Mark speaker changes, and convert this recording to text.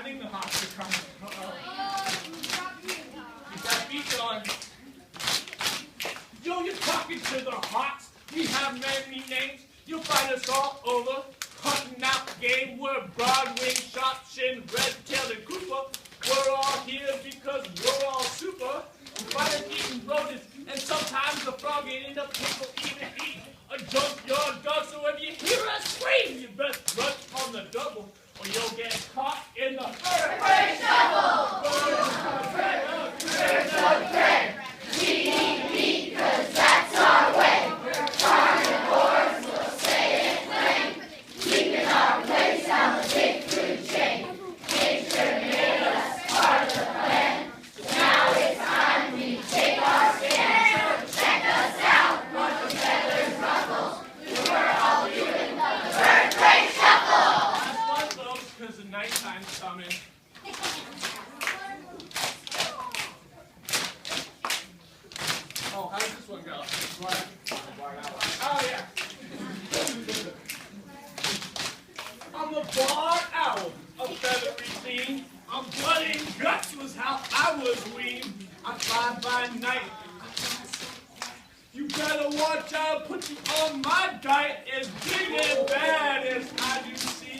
Speaker 1: think the Hawks are coming. Keep that beat going. Yo, you're talking to the Hawks. We have many names. You'll find us all over. Hunting out game. We're Broadway, Sharp Shin, Red Tail, and Cooper. We're all here because we're all super. We find us eating rodents, and sometimes the frog ain't in the pickle even eat a junkyard dog. So if you hear us scream, you best run on the double, or you'll get caught in the bird shuffle. Bird we eat meat 'cause that's our way. We're carnivores, we'll stay and claim, keeping our place on the big food chain. Nature made us part of the plan. Now it's time we take our stand. Check us out, bunch of feathers ruffles. We're all doing the bird prey shuffle. That's fun, folks, 'cause the nighttime's coming. Oh, how does this one go? Oh, yeah. I'm a barred owl, a feathery scene. I'm blood and guts was how I was weaned. I fly by night. You better watch out, put you on my diet. As big and bad as I do see.